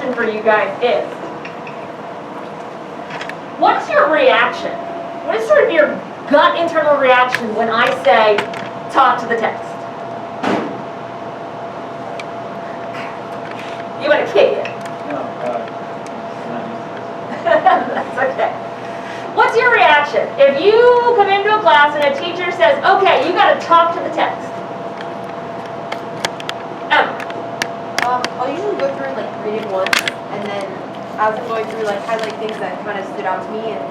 question for you guys is, what's your reaction? What is sort of your gut internal reaction when I say, talk to the text? You want to kick it? No, That's okay. What's your reaction if you come into a class and a teacher says, okay, you got to talk to the text? I'll usually go through like reading once, and then as I'm going through, like highlight things that kind of stood out to me, and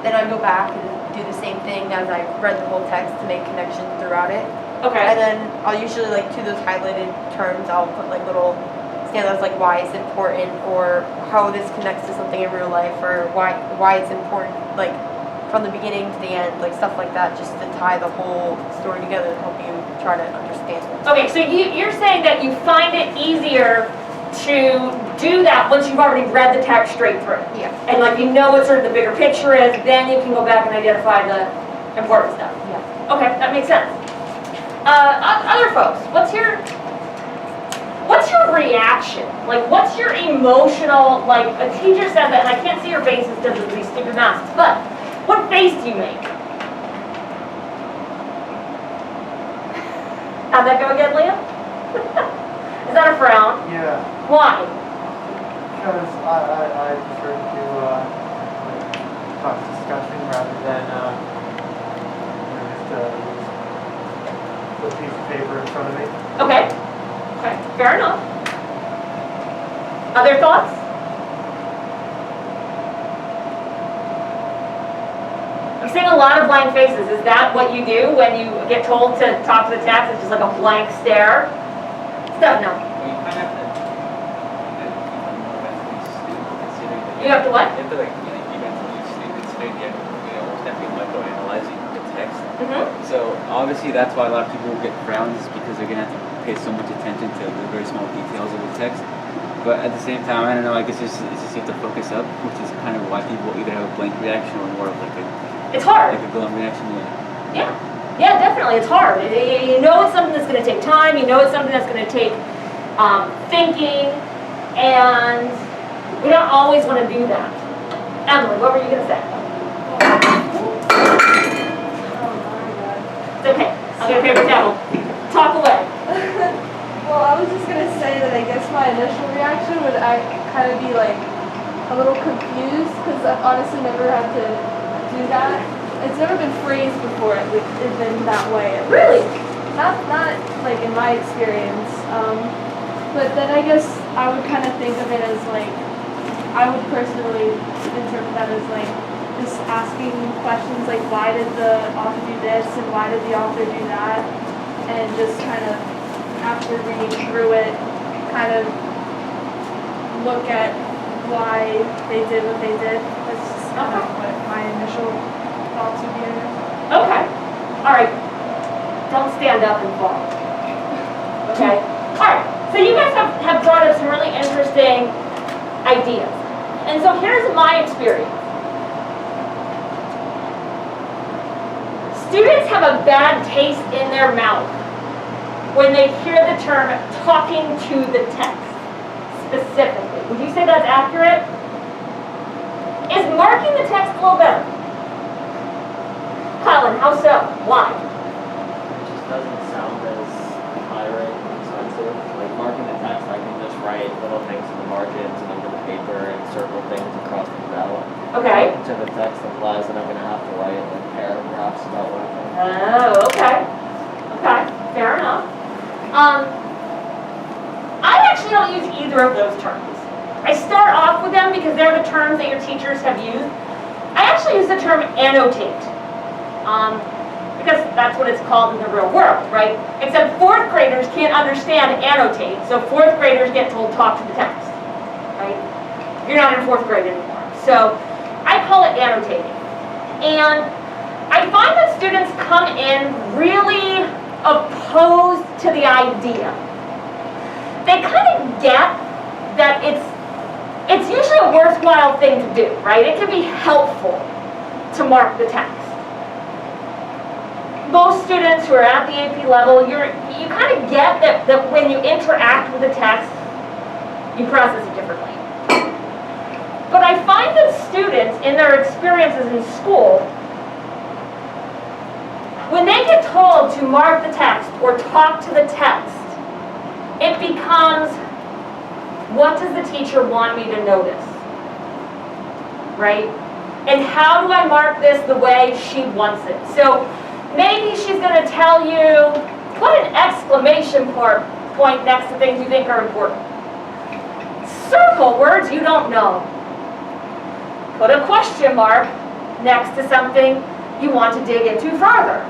then I go back and do the same thing as I read the whole text to make connections throughout it. Okay. And then I'll usually like to those highlighted terms, I'll put like little standouts like why it's important, or how this connects to something in real life, or why it's important, like from the beginning to the end, like stuff like that, just to tie the whole story together and help you try to understand it. Okay, so you're saying that you find it easier to do that once you've already read the text straight through. Yeah. And like you know what sort of the bigger picture is, then you can go back and identify the important stuff. Yeah. Okay, that makes sense. Other folks, what's your reaction? Like, what's your emotional, like, a teacher says that, and I can't see your faces because of these stupid masks, but what face do you make? How'd that go again, Liam? Is that a frown? Yeah, Why? because I prefer to talk discussion rather than just put a piece of paper in front of me. Okay. Okay, fair enough. Other thoughts? I'm seeing a lot of blank faces. Is that what you do when you get told to talk to the text? It's just like a blank stare? Steph, no. You kind of have to consider that. You have to what? You have to like eventually consider the almost every microanalyzing the text. So obviously that's why a lot of people get frowns, is because they're gonna have to pay so much attention to the very small details of the text. But at the same time, I don't know, I guess it's just you have to focus up, which is kind of why people either have a blank reaction or more of like a It's hard. like a glum reaction. Yeah. Yeah, definitely. It's hard. You know it's something that's going to take time. You know it's something that's going to take thinking. And we don't always want to do that. Emily, what were you going to say? It's okay. I'll get a paper towel. Talk away. Well, I was just going to say that I guess my initial reaction would kind of be like a little confused, because I've honestly never had to do that. It's never been phrased before in that way. Really? Not like in my experience. But then I guess I would kind of think of it as like, I would personally interpret that as like just asking questions like, why did the author do this and why did the author do that? And just kind of, after reading through it, kind of look at why they did what they did. That's just kind of what my initial thoughts would be. Okay. All right. Don't stand up and fall. Okay. All right. So you guys have brought up some really interesting ideas. And so here's my experience. Students have a bad taste in their mouth when they hear the term talking to the text specifically. Would you say that's accurate? Is marking the text a little better? Colin, how so? Why? It just doesn't sound as irate and expensive. Like marking the text, I can just write little things in the margins and under the paper and circle things and cross things out. Okay. To the text implies that I'm going to have to write like paragraphs about what I think. Oh, okay. Okay, fair enough. I actually don't use either of those terms. I start off with them because they're the terms that your teachers have used. I actually use the term annotate. Because that's what it's called in the real world, right? Except fourth graders can't understand annotate, so fourth graders get told talk to the text, right? You're not in fourth grade anymore. So I call it annotating. And I find that students come in really opposed to the idea. They kind of get that it's usually a worthwhile thing to do, right? It can be helpful to mark the text. Most students who are at the AP level, you kind of get that when you interact with the text, you process it differently. But I find that students, in their experiences in school, when they get told to mark the text or talk to the text, it becomes, what does the teacher want me to notice? Right? And how do I mark this the way she wants it? So maybe she's going to tell you, put an exclamation point next to things you think are important. Circle words you don't know. Put a question mark next to something you want to dig into further.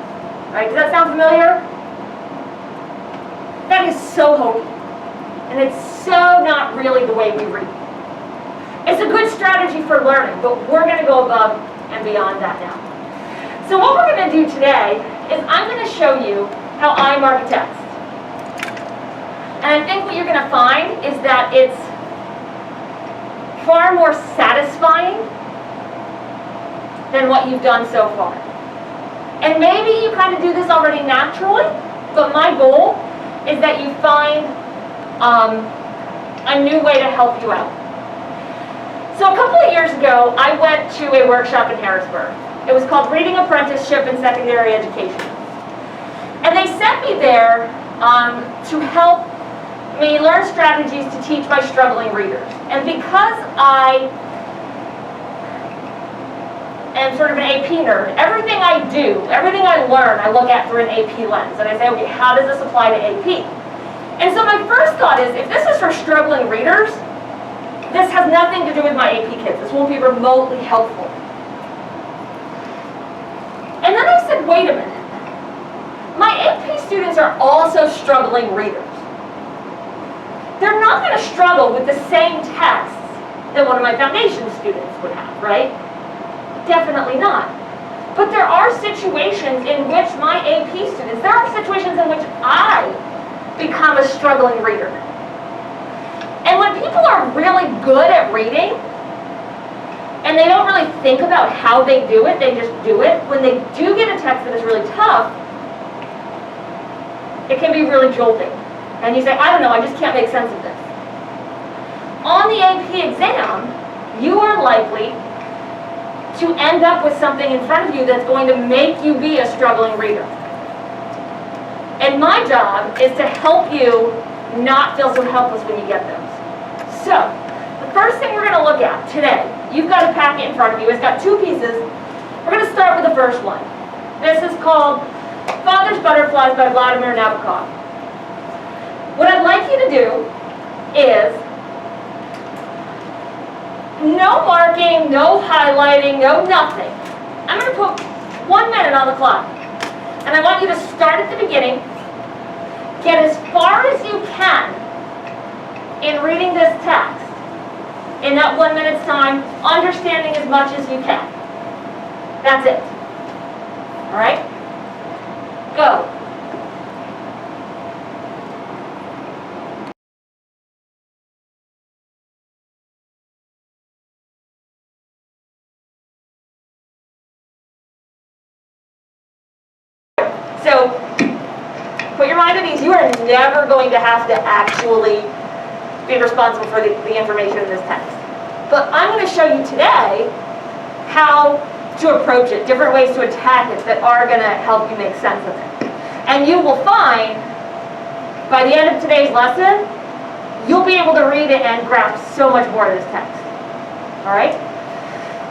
Right? Does that sound familiar? That is so hokey. And it's so not really the way we read. It's a good strategy for learning, but we're going to go above and beyond that now. So what we're going to do today is I'm going to show you how I mark a text. And I think what you're going to find is that it's far more satisfying than what you've done so far. And maybe you kind of do this already naturally, but my goal is that you find a new way to help you out. So a couple of years ago, I went to a workshop in Harrisburg. It was called Reading Apprenticeship in Secondary Education. And they sent me there to help me learn strategies to teach my struggling readers. And because I am sort of an AP nerd, everything I do, everything I learn, I look at through an AP lens. And I say, okay, how does this apply to AP? And so my first thought is, if this is for struggling readers, this has nothing to do with my AP kids. This won't be remotely helpful. And then I said, wait a minute. My AP students are also struggling readers. They're not going to struggle with the same tests that one of my foundation students would have, right? Definitely not. But there are situations in which my AP students, there are situations in which I become a struggling reader. And when people are really good at reading, and they don't really think about how they do it, they just do it, when they do get a text that is really tough, it can be really jolting. And you say, I don't know, I just can't make sense of this. On the AP exam, you are likely to end up with something in front of you that's going to make you be a struggling reader. And my job is to help you not feel so helpless when you get those. So, the first thing we're going to look at today, you've got a packet in front of you. It's got two pieces. We're going to start with the first one. This is called Father's Butterflies by Vladimir Nabakov. What I'd like you to do is no marking, no highlighting, no nothing. I'm going to put 1 minute on the clock. And I want you to start at the beginning, get as far as you can in reading this text in that 1 minute's time, understanding as much as you can. That's it. All right? Go. So, put your mind at ease. You are never going to have to actually be responsible for the information in this text. But I'm going to show you today how to approach it, different ways to attack it that are going to help you make sense of it. And you will find, by the end of today's lesson, you'll be able to read it and grasp so much more of this text. All right?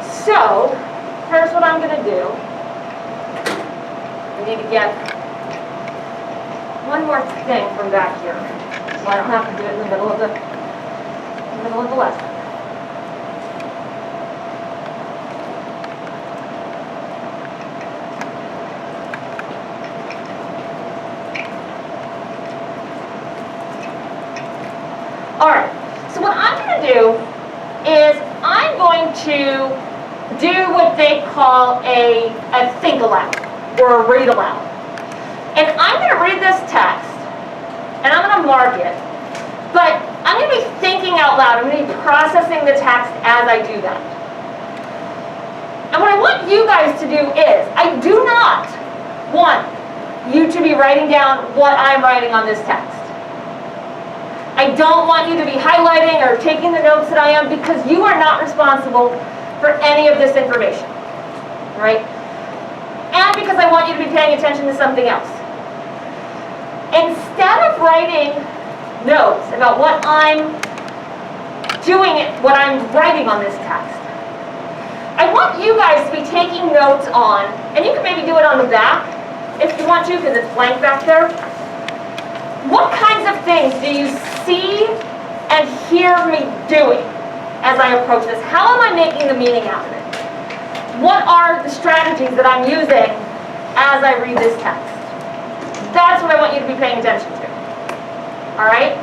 So, here's what I'm going to do. I need to get one more thing from back here, so I don't have to do it in the middle of the lesson. All right. So what I'm going to do is I'm going to do what they call a think-aloud. Or a read aloud. And I'm going to read this text, and I'm going to mark it, but I'm going to be thinking out loud. I'm going to be processing the text as I do that. And what I want you guys to do is, I do not want you to be writing down what I'm writing on this text. I I don't want you to be highlighting or taking the notes that I am, because you are not responsible for any of this information, right? And because I want you to be paying attention to something else. Instead of writing notes about what I'm doing, what I'm writing on this text, I want you guys to be taking notes on, and you can maybe do it on the back if you want to, because it's blank back there. What kinds of things do you see and hear me doing as I approach this? How am I making the meaning out of it? What are the strategies that I'm using as I read this text? That's what I want you to be paying attention to. All right?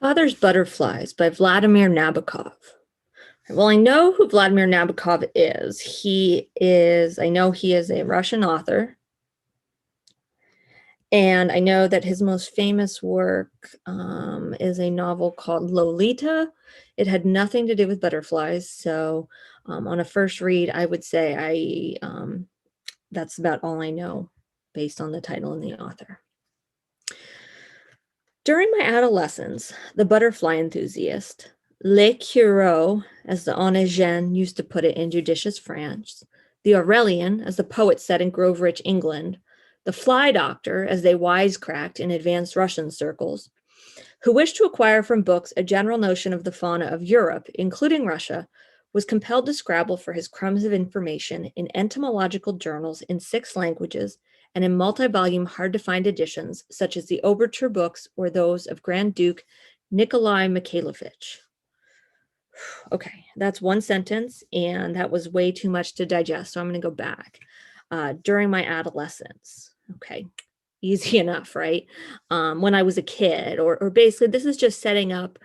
Father's Butterflies by Vladimir Nabakov. Well, I know who Vladimir Nabakov is. I know he is a Russian author. And I know that his most famous work is a novel called Lolita. It had nothing to do with butterflies. So on a first read, I would say that's about all I know based on the title and the author. During my adolescence, the butterfly enthusiast, Le Curieux, as the Onegin used to put it in judicious France, the Aurelian, as the poet said in Grove-Rich, England, the fly doctor, as they wisecracked in advanced Russian circles, who wished to acquire from books a general notion of the fauna of Europe, including Russia, was compelled to scrabble for his crumbs of information in entomological journals in 6 languages and in multi-volume hard-to-find editions, such as the Overture books or those of Grand Duke Nikolai Mikhailovich. Okay, that's one sentence, and that was way too much to digest, so I'm going to go back. During my adolescence, okay, easy enough, right? When I was a kid, or basically this is just setting up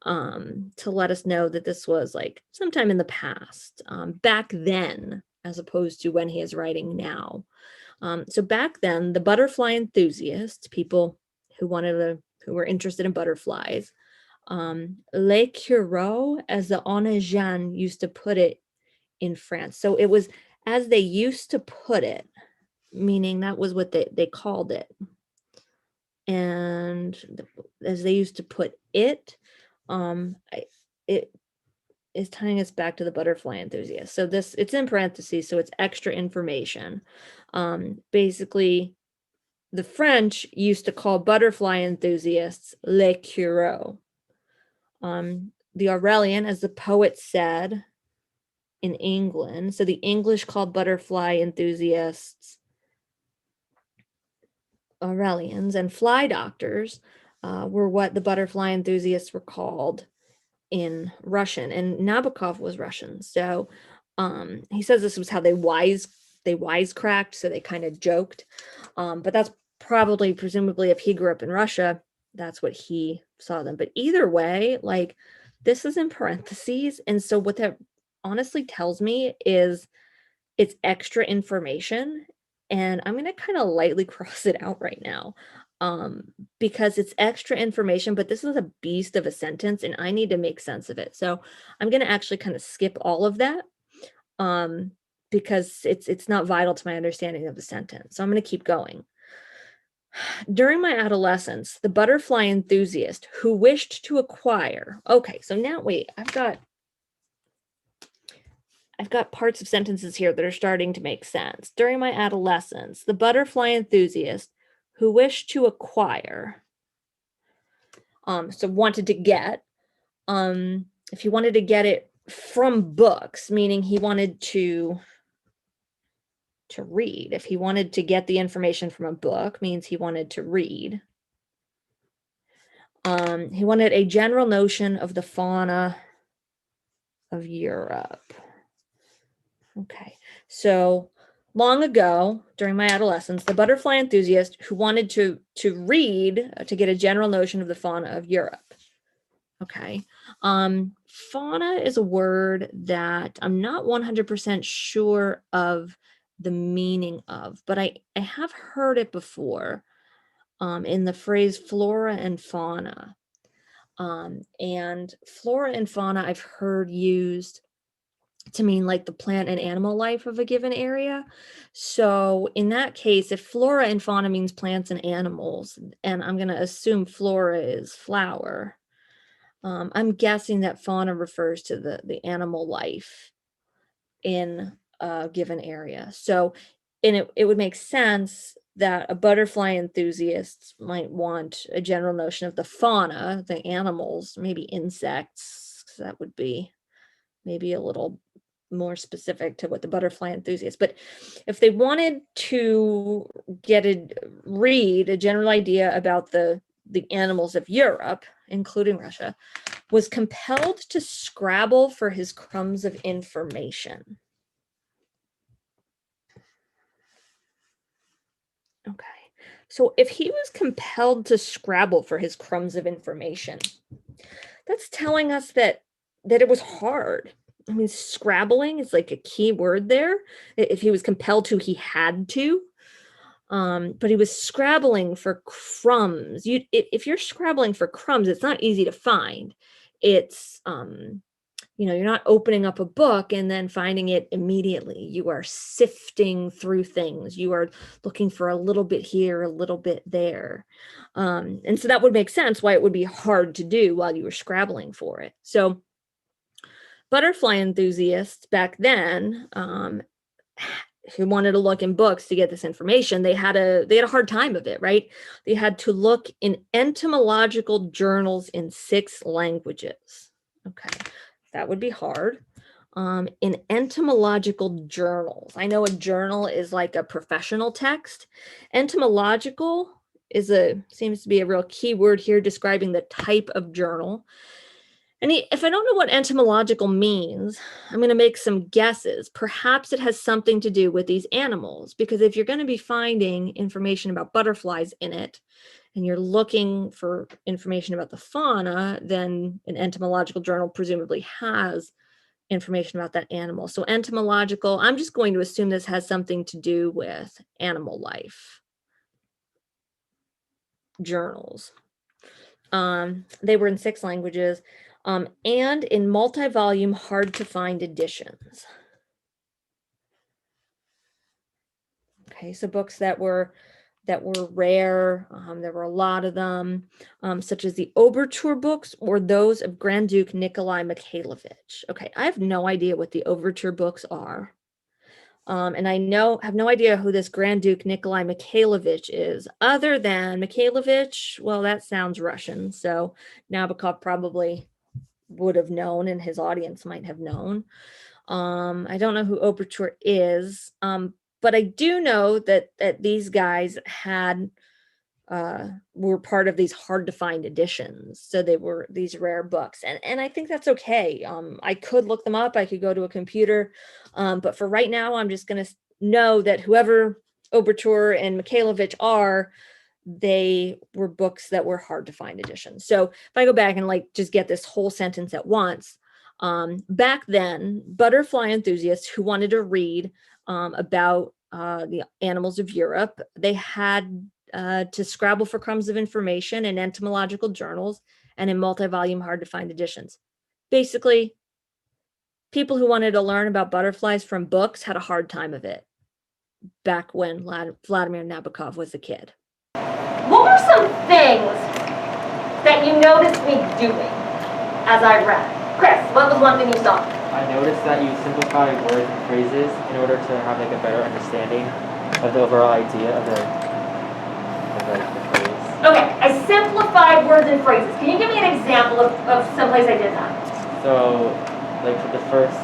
to let us know that this was like sometime in the past, back then, as opposed to when he is writing now. So back then, the butterfly enthusiasts, people who were interested in butterflies, Le Curieux, as the Onegin used to put it in France. So it was as they used to put it, meaning that was what they called it. And as they used to put it, it is tying us back to the butterfly enthusiast. So it's in parentheses, so it's extra information. Basically, the French used to call butterfly enthusiasts les curieux. The Aurelian, as the poet said in England, so the English called butterfly enthusiasts Aurelians, and fly doctors were what the butterfly enthusiasts were called in Russian, and Nabokov was Russian. So he says this was how they wisecracked, so they kind of joked. But that's presumably, if he grew up in Russia, that's what he saw them. But either way, like, this is in parentheses. And so what that honestly tells me is it's extra information. And I'm going to kind of lightly cross it out right now because it's extra information, but this is a beast of a sentence and I need to make sense of it. So I'm going to actually kind of skip all of that because it's not vital to my understanding of the sentence. So I'm going to keep going. During my adolescence, the butterfly enthusiast who wished to acquire. Okay, so now wait, I've got parts of sentences here that are starting to make sense. During my adolescence, the butterfly enthusiast who wished to acquire, so wanted to get, if he wanted to get it from books, meaning he wanted to read. If he wanted to get the information from a book, means he wanted to read. He wanted a general notion of the fauna of Europe. Okay, so long ago, during my adolescence, the butterfly enthusiast who wanted to read to get a general notion of the fauna of Europe. Okay, fauna is a word that I'm not 100% sure of the meaning of, but I have heard it before in the phrase flora and fauna. And flora and fauna I've heard used to mean like the plant and animal life of a given area. So in that case, if flora and fauna means plants and animals, and I'm going to assume flora is flower, I'm guessing that fauna refers to the animal life in a given area. So it would make sense that a butterfly enthusiast might want a general notion of the fauna, the animals, maybe insects. That would be maybe a little more specific to what the butterfly enthusiast. But if they wanted to read a general idea about the animals of Europe, including Russia, was compelled to scrabble for his crumbs of information. Okay. So if he was compelled to scrabble for his crumbs of information, that's telling us that it was hard. I mean, scrabbling is like a key word there. If he was compelled to, he had to. But he was scrabbling for crumbs. If you're scrabbling for crumbs, it's not easy to find. It's you're not opening up a book and then finding it immediately. You are sifting through things. You are looking for a little bit here, a little bit there. And so that would make sense why it would be hard to do while you were scrabbling for it. So butterfly enthusiasts back then, who wanted to look in books to get this information, they had a hard time of it, right? They had to look in entomological journals in 6 languages. Okay, that would be hard. In entomological journals, I know a journal is like a professional text. Entomological seems to be a real key word here, describing the type of journal. And if I don't know what entomological means, I'm going to make some guesses. Perhaps it has something to do with these animals, because if you're going to be finding information about butterflies in it, and you're looking for information about the fauna, then an entomological journal presumably has information about that animal. So entomological, I'm just going to assume this has something to do with animal life. Journals. They were in 6 languages. And in multi-volume, hard-to-find editions. Okay, so books that were rare. There were a lot of them, such as the Overture books or those of Grand Duke Nikolai Mikhailovich. Okay, I have no idea what the Overture books are. And I have no idea who this Grand Duke Nikolai Mikhailovich is, other than Mikhailovich, well, that sounds Russian, so Nabokov probably would have known, and his audience might have known. I don't know who Overture is, but I do know that these guys were part of these hard to find editions. So they were these rare books, and I think that's okay. I could look them up. I could go to a computer, but for right now, I'm just going to know that whoever Overture and Mikhailovich are, they were books that were hard to find editions. So if I go back and just get this whole sentence at once, back then, butterfly enthusiasts who wanted to read about the animals of Europe, they had to scrabble for crumbs of information in entomological journals and in multi-volume hard to find editions. Basically, people who wanted to learn about butterflies from books had a hard time of it back when Vladimir Nabokov was a kid. What were some things that you noticed me doing as I read? Chris, what was one thing you saw? I noticed that you simplify words and phrases in order to have a better understanding of the overall idea of the phrase. Okay, I simplified words and phrases. Can you give me an example of someplace I did that? So, for the first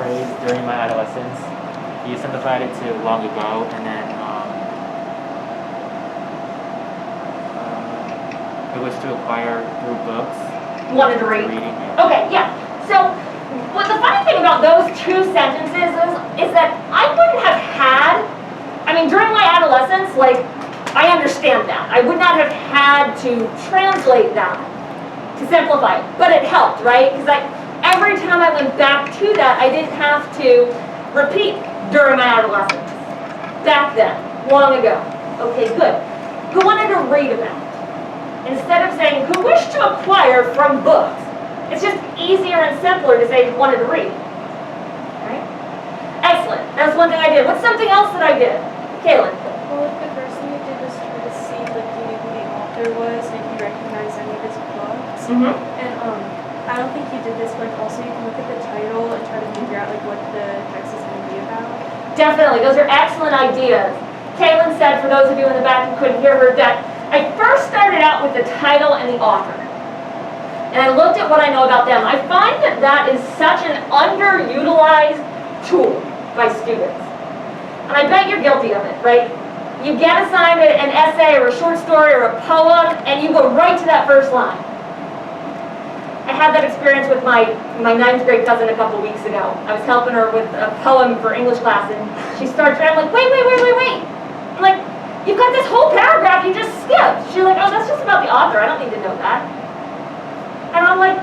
phrase, during my adolescence, you simplified it to long ago, and then it was to acquire through books. Wanted to read? Reading, yeah. Okay, yeah. So, well, the funny thing about those 2 sentences is that I wouldn't have had, during my adolescence, I understand that. I would not have had to translate that to simplify it, but it helped, right? Because every time I went back to that, I didn't have to repeat during my adolescence. Back then, long ago. Okay, good. Who wanted to read about? Instead of saying, who wished to acquire from books, it's just easier and simpler to say who wanted to read. did. What's something else that I did? Kaylin? Well, like the first thing you did was try to see like you knew who the author was and if you recognized any of his books. Mm-hmm. And I don't think you did this, but also you can look at the title and try to figure out like what the text is going to be about. Definitely, those are excellent ideas. Kaylin said, for those of you in the back who couldn't hear her, that I first started out with the title and the author. And I looked at what I know about them. I find that that is such an underutilized tool by students. And I bet you're guilty of it, right? You get assigned an essay or a short story or a poem, and you go right to that first line. I had that experience with my 9th grade cousin a couple weeks ago. I was helping her with a poem for English class, and she starts, and I'm like, wait. I'm like, you've got this whole paragraph you just skipped. She's like, oh, that's just about the author. I don't need to know that. And I'm like,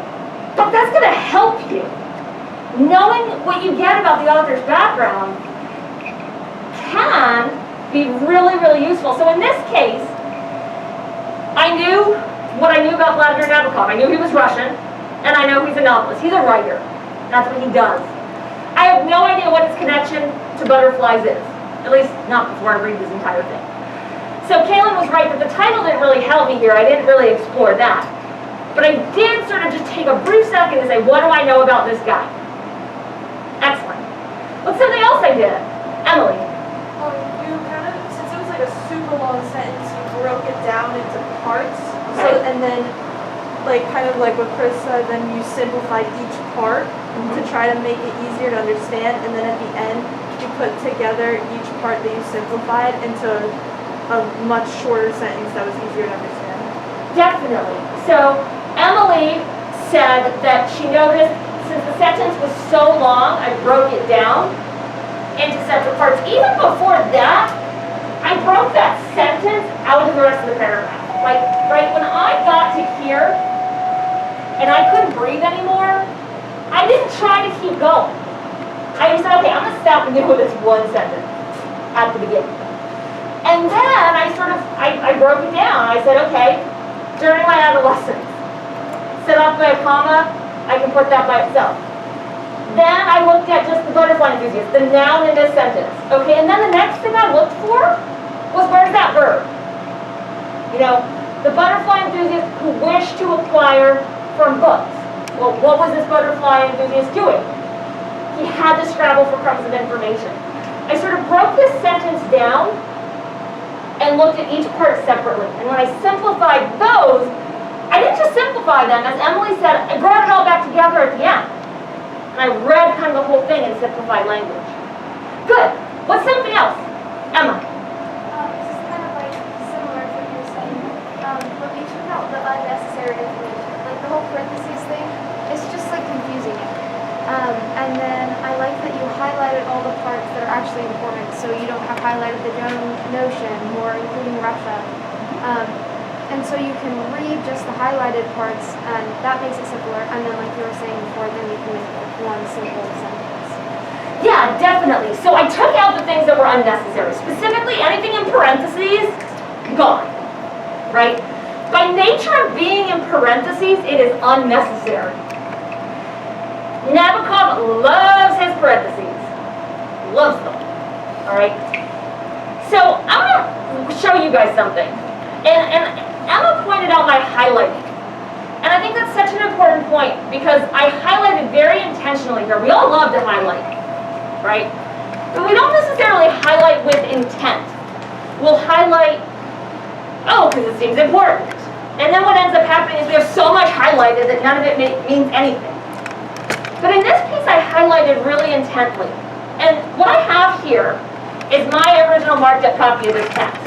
but that's going to help you. Knowing what you get about the author's background can be really, really useful. So in this case, I knew what I knew about Vladimir Nabakov. I knew he was Russian, and I know he's a novelist. He's a writer. That's what he does. I have no idea what his connection to butterflies is. At least not before I read this entire thing. So Kaylin was right that the title didn't really help me here. I didn't really explore that. But I did sort of just take a brief second to say, what do I know about this guy? Excellent. What's something else I did? Emily. You kind of, since it was like a super long sentence, you broke it down into parts. So, Okay. and then, like kind of like what Chris said, then you simplified each part to try to make it easier to understand. And then at the end, you put together each part that you simplified into a much shorter sentence that was easier to understand. Definitely. So Emily said that she noticed since the sentence was so long, I broke it down into separate parts. Even before that, I broke that sentence out of the rest of the paragraph. Like, right when I got to here and I couldn't breathe anymore, I didn't try to keep going. I just said, okay, I'm going to stop and deal with this one sentence at the beginning. And then I broke it down. I said, okay, during my adolescence, set off by a comma, I can put that by itself. Then I looked at just the butterfly enthusiast, the noun in this sentence. Okay, and then the next thing I looked for was where's that verb? You know, the butterfly enthusiast who wished to acquire from books. Well, what was this butterfly enthusiast doing? He had to scrabble for crumbs of information. I sort of broke this sentence down and looked at each part separately. And when I simplified those, I didn't just simplify them. As Emily said, I brought it all back together at the end. And I read kind of the whole thing in simplified language. Good. What's something else? Emma. This is kind of like similar to what you were saying. But we took out the unnecessary information. Like the whole parentheses thing, it's just like confusing it. And then I like that you highlighted all the parts that are actually important, so you don't have highlighted the general notion or including Russia. And so you can read just the highlighted parts, and that makes it simpler. And then, like you were saying before, then you can make like one simple sentence. Yeah, definitely. So I took out the things that were unnecessary. Specifically, anything in parentheses, gone. Right? By nature of being in parentheses, it is unnecessary. Nabokov loves his parentheses. Loves them. Alright? So I'm going to show you guys something. And Emma pointed out my highlighting. And I think that's such an important point because I highlighted very intentionally here. We all love to highlight, right? But we don't necessarily highlight with intent. We'll highlight, oh, because it seems important. And then what ends up happening is we have so much highlighted that none of it means anything. But in this piece, I highlighted really intently. And what I have here is my original marked up copy of this text.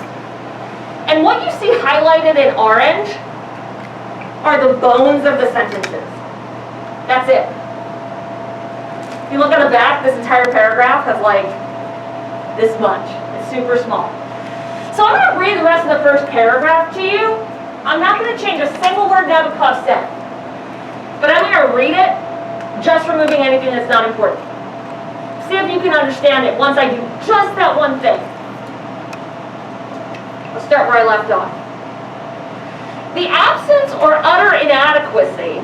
And what you see highlighted in orange are the bones of the sentences. That's it. If you look at the back, this entire paragraph has like this much. It's super small. So I'm going to read the rest of the first paragraph to you. I'm not going to change a single word Nabokov said. But I'm going to read it, just removing anything that's not important. See if you can understand it once I do just that one thing. I'll start where I left off. The absence or utter inadequacy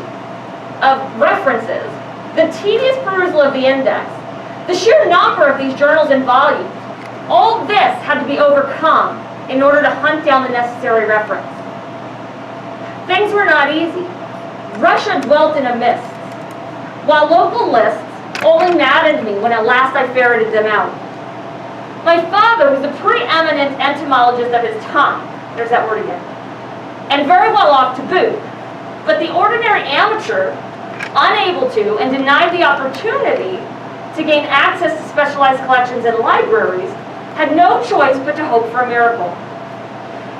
of references, the tedious perusal of the index, The sheer number of these journals and volumes, all this had to be overcome in order to hunt down the necessary reference. Things were not easy. Russia dwelt in a mist, while local lists only maddened me when at last I ferreted them out. My father was a preeminent entomologist of his time, there's that word again, and very well off to boot, but the ordinary amateur, unable to and denied the opportunity to gain access to specialized collections in libraries, had no choice but to hope for a miracle.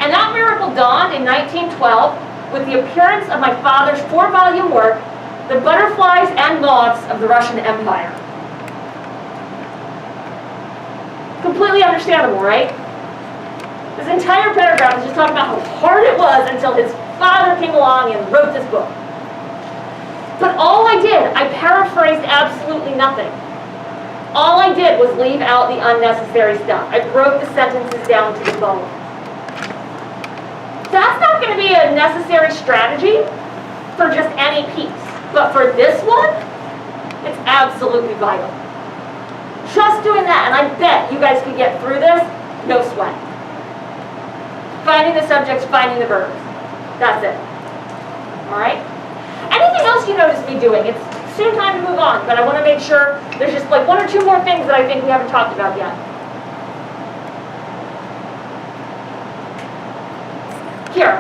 And that miracle dawned in 1912 with the appearance of my father's 4-volume work, The Butterflies and Moths of the Russian Empire. Completely understandable, right? This entire paragraph is just talking about how hard it was until his father came along and wrote this book. But all I did, I paraphrased absolutely nothing. All I did was leave out the unnecessary stuff. I broke the sentences down to the bone. That's not going to be a necessary strategy for just any piece. But for this one, it's absolutely vital. Just doing that, and I bet you guys could get through this, no sweat. Finding the subjects, finding the verbs. That's it. All right? Anything else you notice me doing? It's soon time to move on, but I want to make sure there's just like 1 or 2 more things that I think we haven't talked about yet. Here.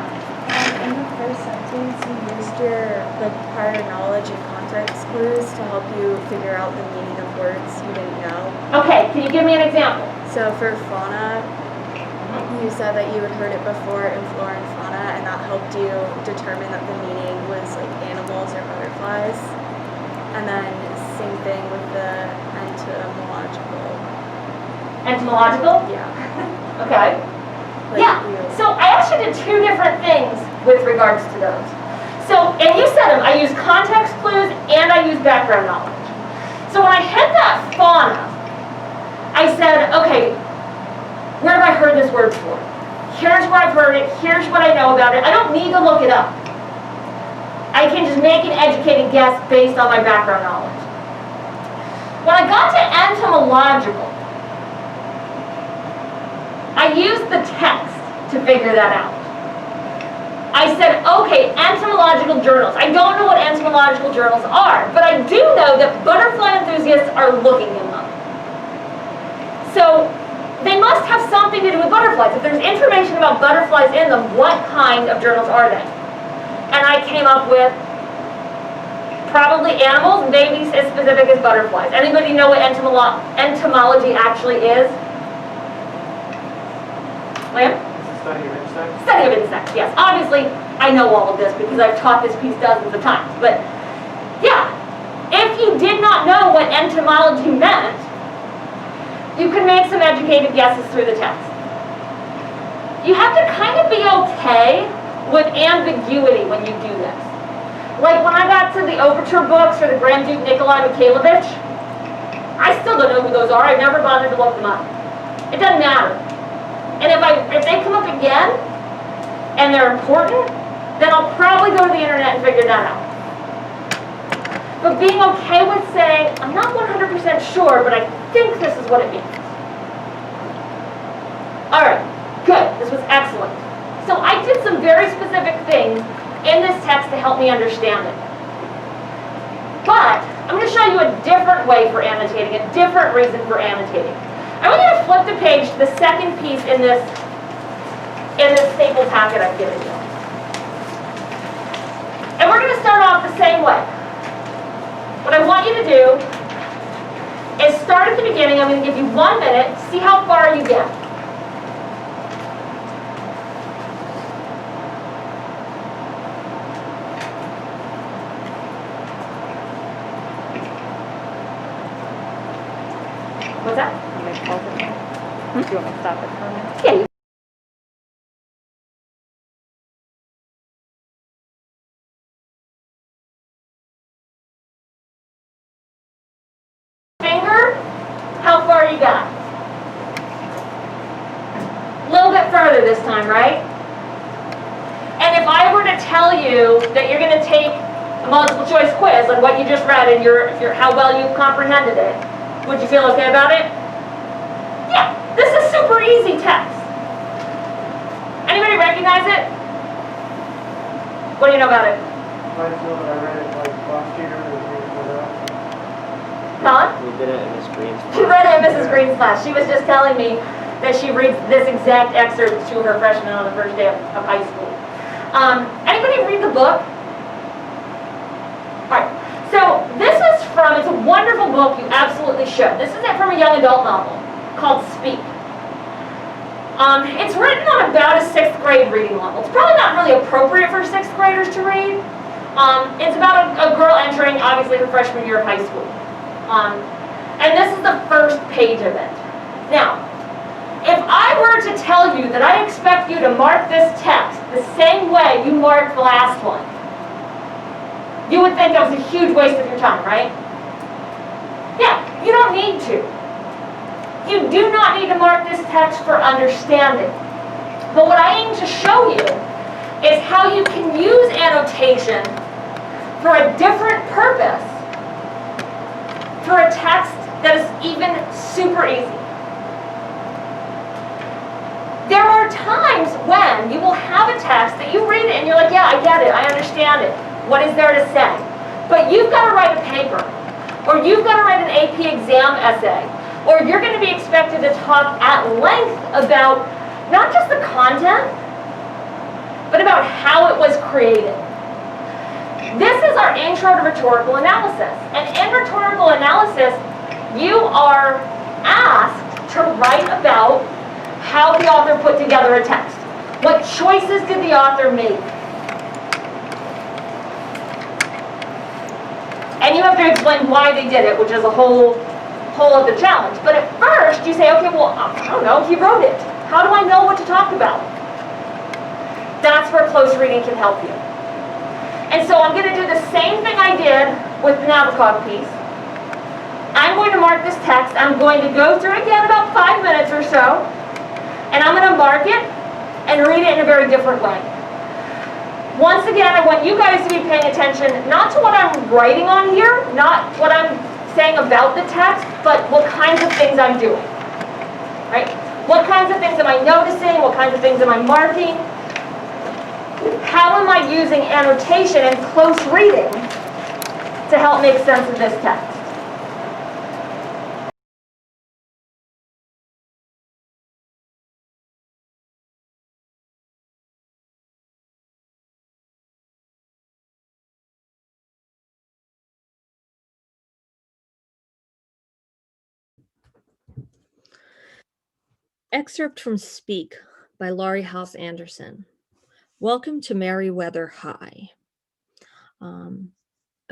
In the first sentence, you used your prior knowledge and context clues to help you figure out the meaning of words you didn't know. Okay, can you give me an example? So for fauna, you said that you had heard it before in flora and fauna, and that helped you determine that the meaning was like animals or butterflies. And then same thing with the entomological. Entomological? Yeah. Okay. Yeah, so I actually did 2 different things with regards to those. So, and you said them, I used context clues and I used background knowledge. So when I hit that fauna, I said, okay, where have I heard this word before? Here's where I've heard it, here's what I know about it. I don't need to look it up. I can just make an educated guess based on my background knowledge. When I got to entomological, I used the text to figure that out. I said, okay, entomological journals. I don't know what entomological journals are, but I do know that butterfly enthusiasts are looking in them. So they must have something to do with butterflies. If there's information about butterflies in them, what kind of journals are they? And I came up with probably animals, maybe as specific as butterflies. Anybody know what entomology actually is? Liam? Study of insects. Study of insects, yes. Obviously, I know all of this because I've taught this piece dozens of times. But yeah, if you did not know what entomology meant, you could make some educated guesses through the text. You have to kind of be okay with ambiguity when you do this. Like when I got to the Overture books or the Grand Duke Nikolai Mikhailovich, I still don't know who those are. I've never bothered to look them up. It doesn't matter. And if they come up again and they're important, then I'll probably go to the internet and figure that out. But being okay with saying, I'm not 100% sure, but I think this is what it means. All right, good. This was excellent. So I did some very specific things in this text to help me understand it. But I'm going to show you a different way for annotating, a different reason for annotating. I want you to flip the page to the second piece in this staple packet I've given you. And we're going to start off the same way. What I want you to do is start at the beginning. I'm going to give you 1 minute, see how far you get. What's that? Do you want me to stop it for a minute? Yeah. Finger, how far you got? A little bit further this time, right? And if I were to tell you that you're going to take a multiple choice quiz on what you just read and your how well you've comprehended it, Would you feel okay about it? Yeah, this is super easy text. Anybody recognize it? What do you know about it? I feel that I read it like last year or the year before that. Colin? We did it in Miss Green's She read it in Mrs. Greene's class. She was just telling me that she reads this exact excerpt to her freshmen on the first day of high school. Anybody read the book? All right. So this is from, it's a wonderful book, you absolutely should. This is from a young adult novel called Speak. It's written on about a 6th grade reading level. It's probably not really appropriate for 6th graders to read. It's about a girl entering, obviously, her freshman year of high school. And this is the first page of it. Now, if I were to tell you that I expect you to mark this text the same way you marked the last one, you would think that was a huge waste of your time, right? Yeah, you don't need to. You do not need to mark this text for understanding. But what I aim to show you is how you can use annotation for a different purpose for a text that is even super easy. There are times when you will have a text that you read it and you're like, yeah, I get it, I understand it. What is there to say? But you've got to write a paper, or you've got to write an AP exam essay, or you're going to be expected to talk at length about not just the content, but about how it was created. This is our intro to rhetorical analysis. And in rhetorical analysis, you are asked to write about how the author put together a text. What choices did the author make? And you have to explain why they did it, which is a whole other challenge. But at first, you say, okay, well, I don't know, he wrote it. How do I know what to talk about? That's where close reading can help you. And so I'm going to do the same thing I did with the Nabokov piece. I'm going to mark this text. I'm going to go through it again about 5 minutes or so. And I'm going to mark it and read it in a very different way. Once again, I want you guys to be paying attention, not to what I'm writing on here, not what I'm saying about the text, but what kinds of things I'm doing. Right? What kinds of things am I noticing? What kinds of things am I marking? How am I using annotation and close reading to help make sense of this text? Excerpt from Speak by Laurie Halse Anderson. Welcome to Merriweather High.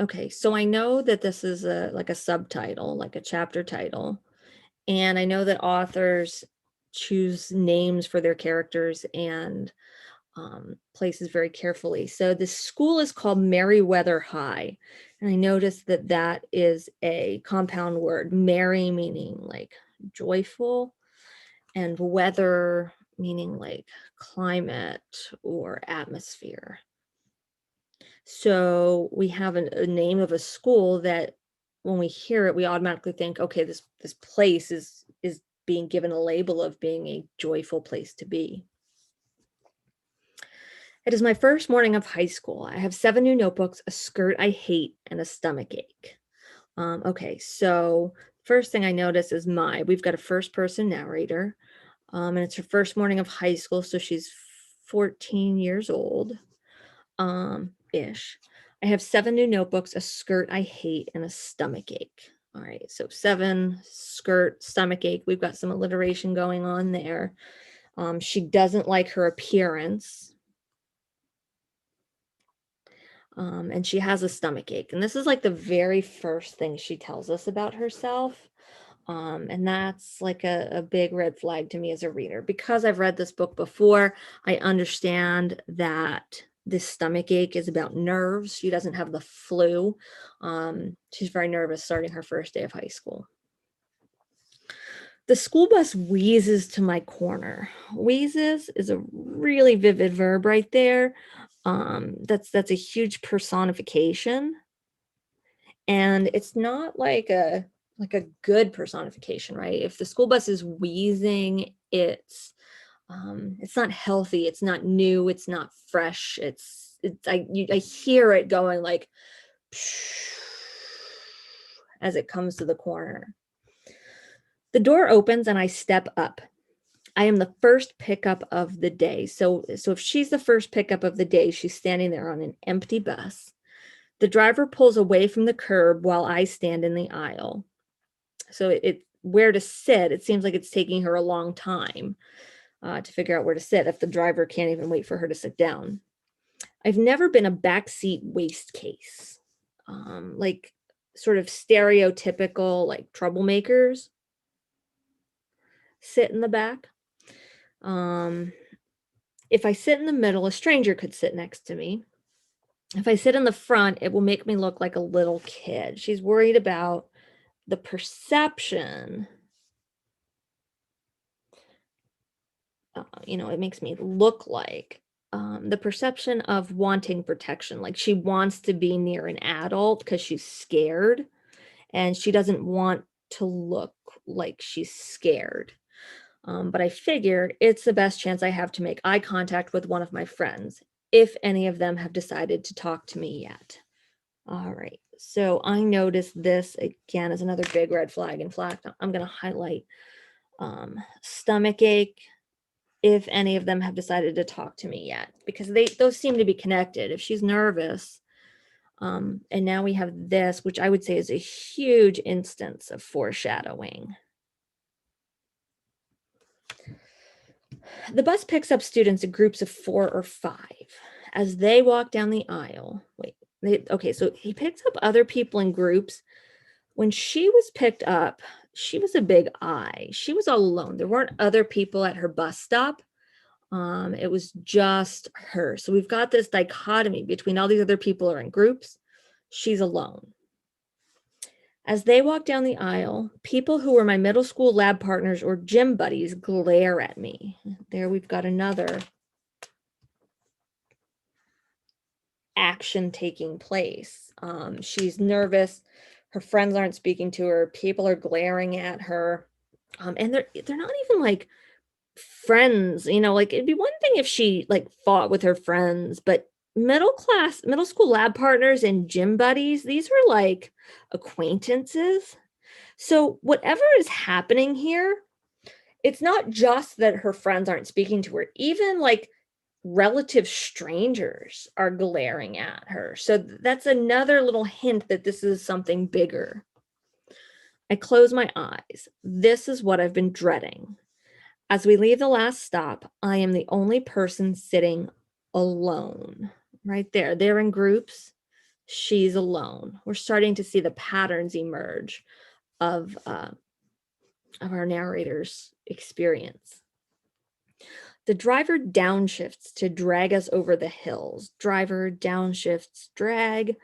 Okay, so I know that this is like a subtitle, like a chapter title, and I know that authors choose names for their characters and places very carefully. So the school is called Merriweather High, and I noticed that that is a compound word, merry meaning like joyful, and weather meaning like climate or atmosphere. So we have a name of a school that when we hear it, we automatically think, okay, this place is being given a label of being a joyful place to be. It is my first morning of high school. I have 7 new notebooks, a skirt I hate, and a stomach ache. Okay, so first thing I notice is we've got a first person narrator. And it's her first morning of high school, so she's 14 years old, ish. I have 7 new notebooks, a skirt I hate, and a stomach ache. All right, so 7, skirt, stomach ache. We've got some alliteration going on there. She doesn't like her appearance. And she has a stomach ache. And this is like the very first thing she tells us about herself. And that's like a big red flag to me as a reader. Because I've read this book before, I understand that this stomach ache is about nerves. She doesn't have the flu. She's very nervous starting her first day of high school. The school bus wheezes to my corner. Wheezes is a really vivid verb right there. That's a huge personification. And it's not like a like a good personification, right? If the school bus is wheezing, it's not healthy, it's not new, it's not fresh. I hear it going like as it comes to the corner. The door opens and I step up. I am the first pickup of the day. So if she's the first pickup of the day, she's standing there on an empty bus. The driver pulls away from the curb while I stand in the aisle. So where to sit, it seems like it's taking her a long time to figure out where to sit if the driver can't even wait for her to sit down. I've never been a backseat waste case, like sort of stereotypical like troublemakers sit in the back. If I sit in the middle, a stranger could sit next to me. If I sit in the front, it will make me look like a little kid. She's worried about the perception. It makes me look like the perception of wanting protection. Like she wants to be near an adult because she's scared and she doesn't want to look like she's scared. But I figure it's the best chance I have to make eye contact with one of my friends, if any of them have decided to talk to me yet. All right, so I noticed this again as another big red flag. In fact, I'm going to highlight stomach ache, if any of them have decided to talk to me yet, because those seem to be connected. If she's nervous, and now we have this, which I would say is a huge instance of foreshadowing. The bus picks up students in groups of 4 or 5. As they walk down the aisle, so he picks up other people in groups. When she was picked up, she was a big I. She was all alone. There weren't other people at her bus stop. It was just her. So we've got this dichotomy between all these other people are in groups. She's alone. As they walk down the aisle, people who were my middle school lab partners or gym buddies glare at me. There we've got another action taking place. She's nervous. Her friends aren't speaking to her. People are glaring at her. And they're not even like friends, like it'd be one thing if she like fought with her friends, but middle school lab partners and gym buddies, these were like acquaintances. So whatever is happening here, it's not just that her friends aren't speaking to her, even like relative strangers are glaring at her. So that's another little hint that this is something bigger. I close my eyes. This is what I've been dreading. As we leave the last stop, I am the only person sitting alone. Right there. They're in groups. She's alone. We're starting to see the patterns emerge of our narrator's experience. The driver downshifts to drag us over the hills. Driver downshifts, drag.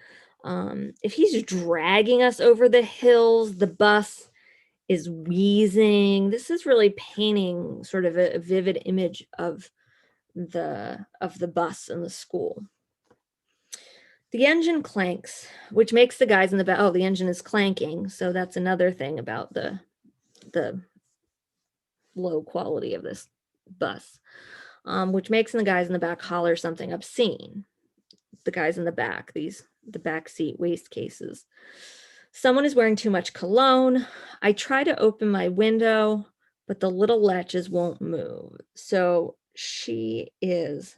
If he's dragging us over the hills, the bus is wheezing. This is really painting sort of a vivid image of the bus and the school. The engine clanks, which makes the guys in the back, the engine is clanking. So that's another thing about the low quality of this bus, which makes the guys in the back holler something obscene. The guys in the back, the back seat waste cases. Someone is wearing too much cologne. I try to open my window, but the little latches won't move. So she is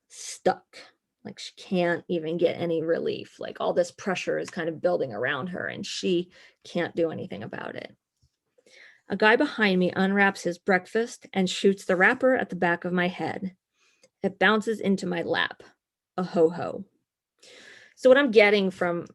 stuck. Like she can't even get any relief. Like all this pressure is kind of building around her and she can't do anything about it. A guy behind me unwraps his breakfast and shoots the wrapper at the back of my head. It bounces into my lap. A ho-ho. So what I'm getting from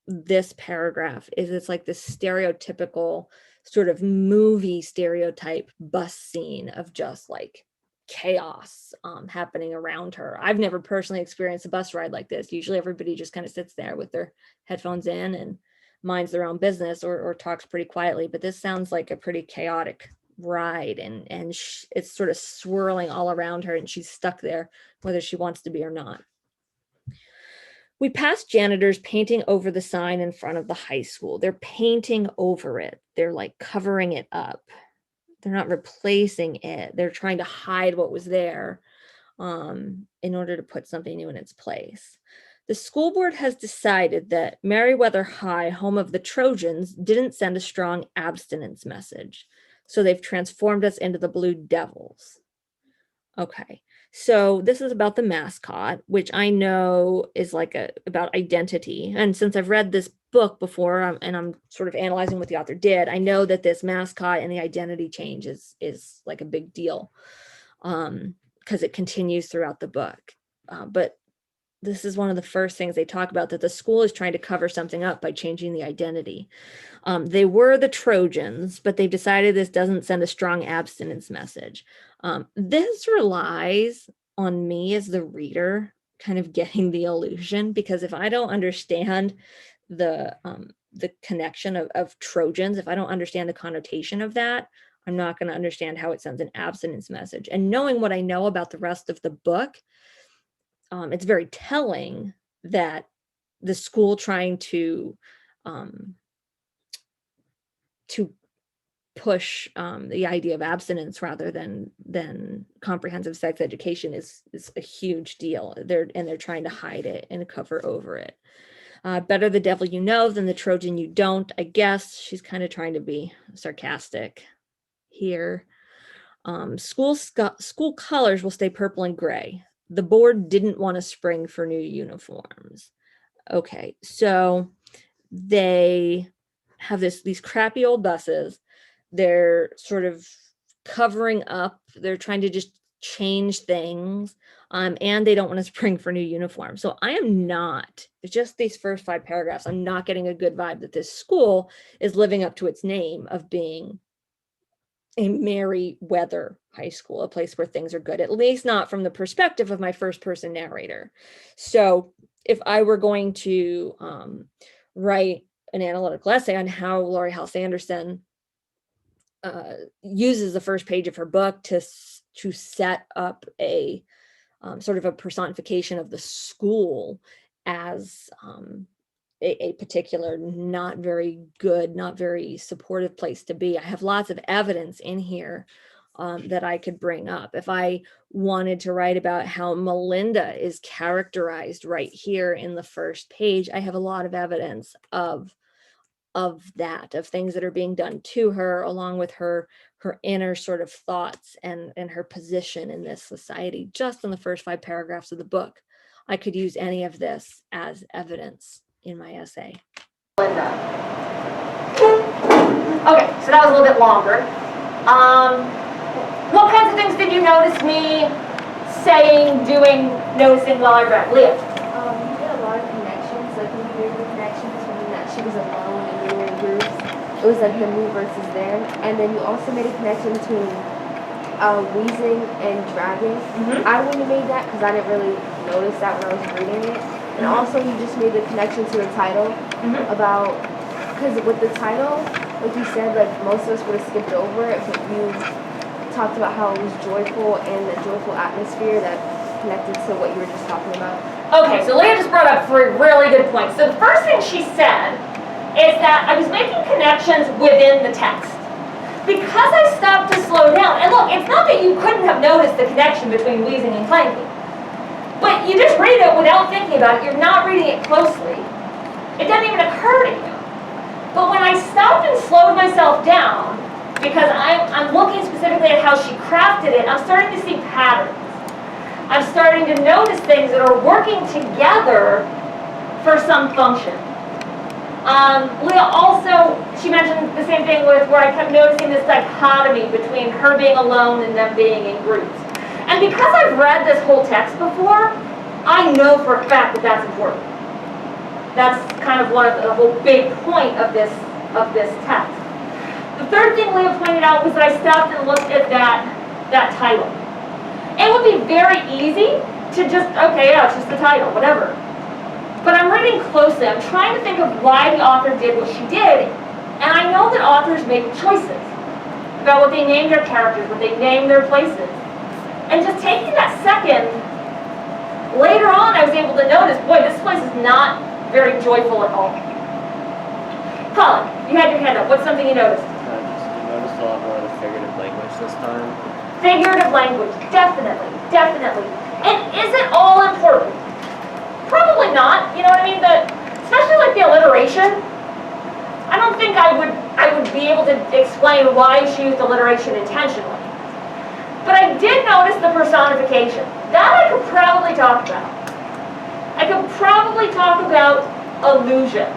this paragraph is it's like this stereotypical sort of movie stereotype bus scene of just like chaos happening around her. I've never personally experienced a bus ride like this. Usually everybody just kind of sits there with their headphones in and minds their own business or talks pretty quietly. But this sounds like a pretty chaotic ride and it's sort of swirling all around her and she's stuck there whether she wants to be or not. We passed janitors painting over the sign in front of the high school. They're painting over it. They're like covering it up. They're not replacing it. They're trying to hide what was there in order to put something new in its place. The school board has decided that Meriwether High, home of the Trojans, didn't send a strong abstinence message. So they've transformed us into the Blue Devils. Okay, so this is about the mascot, which I know is like about identity. And since I've read this book before and I'm sort of analyzing what the author did, I know that this mascot and the identity change is like a big deal because it continues throughout the book. But this is one of the first things they talk about, that the school is trying to cover something up by changing the identity. They were the Trojans, but they've decided this doesn't send a strong abstinence message. This relies on me as the reader kind of getting the illusion, because if I don't understand the connection of Trojans, if I don't understand the connotation of that, I'm not going to understand how it sends an abstinence message. And knowing what I know about the rest of the book, it's very telling that the school trying to push the idea of abstinence rather than comprehensive sex education is a huge deal. They're trying to hide it and cover over it. Better the devil you know than the Trojan you don't. I guess she's kind of trying to be sarcastic here. School colors will stay purple and gray. The board didn't want to spring for new uniforms. Okay, so they have these crappy old buses. They're sort of covering up. They're trying to just change things, and they don't want to spring for new uniforms. So I am not, just these first 5 paragraphs, I'm not getting a good vibe that this school is living up to its name of being a Meriwether High School, a place where things are good, at least not from the perspective of my first person narrator. So if I were going to write an analytical essay on how Laurie Halse Anderson uses the first page of her book to set up a sort of a personification of the school as a particular not very good, not very supportive place to be, I have lots of evidence in here that I could bring up. If I wanted to write about how Melinda is characterized right here in the first page, I have a lot of evidence of that, of things that are being done to her, along with her inner sort of thoughts and her position in this society. Just in the first 5 paragraphs of the book, I could use any of this as evidence in my essay. Linda. Okay, so that was a little bit longer. What kinds of things did you notice me saying, doing, noticing while I read? Leah? You made a lot of connections. Like when you made the connection between that she was alone and we were in groups, it was like the me versus them. And then you also made a connection between wheezing and dragging. I wouldn't have made that because I didn't really notice that when I was reading it. And also you just made the connection to the title about, because with the title, like you said, like most of us would have skipped over it, but you talked about how it was joyful and the joyful atmosphere that connected to what you were just talking about. Okay, so Leah just brought up 3 really good points. So the first thing she said is that I was making connections within the text. Because I stopped to slow down, and look, it's not that you couldn't have noticed the connection between wheezing and clanking, but you just read it without thinking about it. You're not reading it closely. It doesn't even occur to you. But when I stopped and slowed myself down, because I'm looking specifically at how she crafted it, I'm starting to see patterns. I'm starting to notice things that are working together for some function. Leah also, she mentioned the same thing with where I kept noticing this dichotomy between her being alone and them being in groups. And because I've read this whole text before, I know for a fact that that's important. That's kind of one of the whole big point of this text. The third thing Leah pointed out was that I stopped and looked at that title. It would be very easy to just, okay, yeah, it's just the title, whatever. But I'm reading closely. I'm trying to think of why the author did what she did. And I know that authors make choices about what they name their characters, what they name their places. And just taking that second Later on, I was able to notice, boy, this place is not very joyful at all. Colin, you had your hand up. What's something you noticed? You noticed a lot more of the figurative language this time. Figurative language, definitely, definitely. And is it all important? Probably not. You know what I mean? Especially like the alliteration. I don't think I would be able to explain why she used alliteration intentionally. But I did notice the personification. That I could probably talk about. I could probably talk about illusion.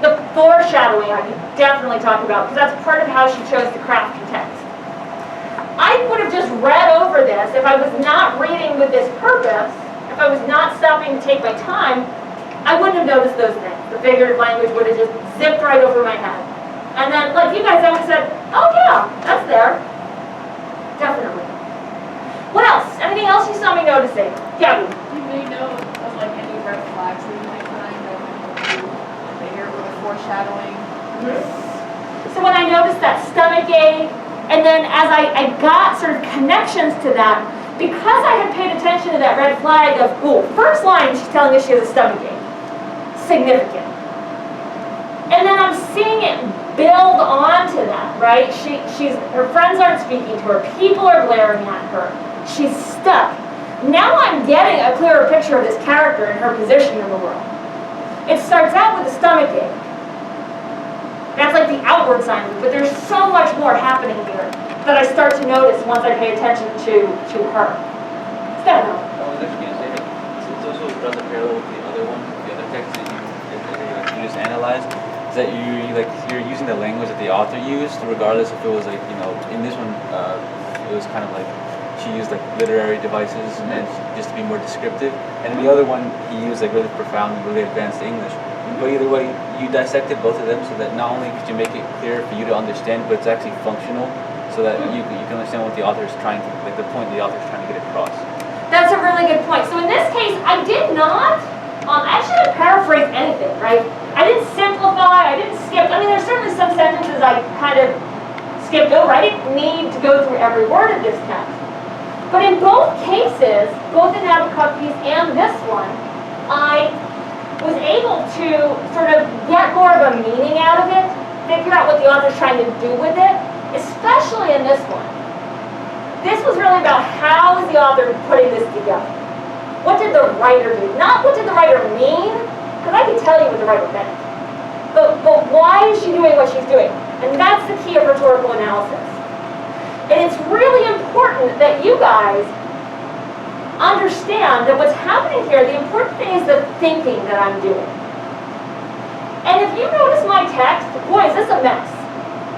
The foreshadowing I could definitely talk about, because that's part of how she chose to craft the text. I would have just read over this if I was not reading with this purpose, if I was not stopping to take my time, I wouldn't have noticed those things. The figurative language would have just zipped right over my head. And then, like you guys, I would have said, oh yeah, that's there. Definitely. What else? Anything else you saw me noticing? Gabby? You may know of like any red flags that you might find that they hear with foreshadowing. So when I noticed that stomach ache, and then as I got sort of connections to that, because I had paid attention to that red flag of, ooh, first line she's telling us she has a stomach ache. Significant. And then I'm seeing it build onto that, right? Her friends aren't speaking to her, people are glaring at her. She's stuck. Now I'm getting a clearer picture of this character and her position in the world. It starts out with a stomach ache. That's like the outward sign, but there's so much more happening here that I start to notice once I pay attention to her. Stefano. I was actually going to say that since this also runs a parallel with the other one, the other text that you just analyzed, is that you're using the language that the author used, regardless if it was like, in this one, it was kind of like she used like literary devices and just to be more descriptive, and in the other one he used like really profound and really advanced English. But either way, you dissected both of them so that not only could you make it clear for you to understand, but it's actually functional, so that you can understand what the author is trying to, like the point the author is trying to get across. That's a really good point. So in this case, I did not, actually paraphrase anything, right? I didn't simplify, I didn't skip. I mean, there's certainly some sentences I kind of skipped over. I didn't need to go through every word of this text. But in both cases, both the Nabokov piece and this one, I was able to sort of get more of a meaning out of it, figure out what the author's trying to do with it, especially in this one. This was really about how is the author putting this together. What did the writer do? Not what did the writer mean, because I can tell you what the writer meant. But why is she doing what she's doing? And that's the key of rhetorical analysis. And it's really important that you guys understand that what's happening here, the important thing is the thinking that I'm doing. And if you notice my text, boy, is this a mess,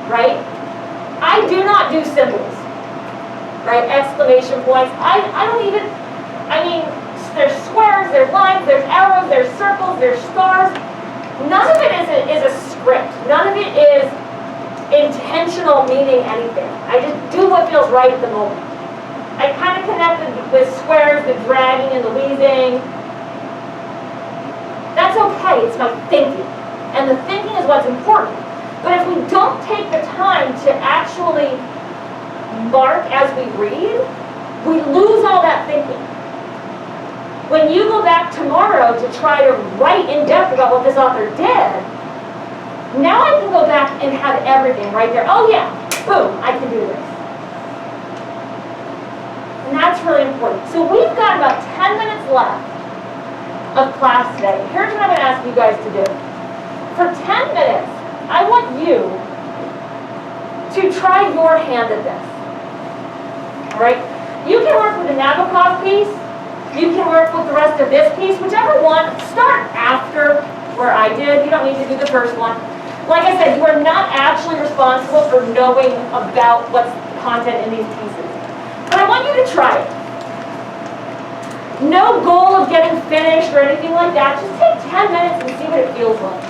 right? I do not do symbols, right? Exclamation points. I mean, there's squares, there's lines, there's arrows, there's circles, there's stars. None of it is a script. None of it is intentional meaning anything. I just do what feels right at the moment. I kind of connected with squares, the dragging and the wheezing. That's okay, it's my thinking. And the thinking is what's important. But if we don't take the time to actually mark as we read, we lose all that thinking. When you go back tomorrow to try to write in depth about what this author did, now I can go back and have everything right there. Oh yeah, boom, I can do this. And that's really important. So we've got about 10 minutes left of class today. Here's what I'm going to ask you guys to do. For 10 minutes, I want you to try your hand at this. All right? You can work with the Nabokov piece. You can work with the rest of this piece. Whichever one, start after where I did. You don't need to do the first one. Like I said, you are not actually responsible for knowing about what's the content in these pieces. But I want you to try it. No goal of getting finished or anything like that. Just take 10 minutes and see what it feels like.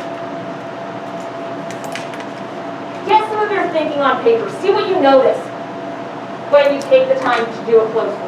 Get some of your thinking on paper. See what you notice when you take the time to do a close one.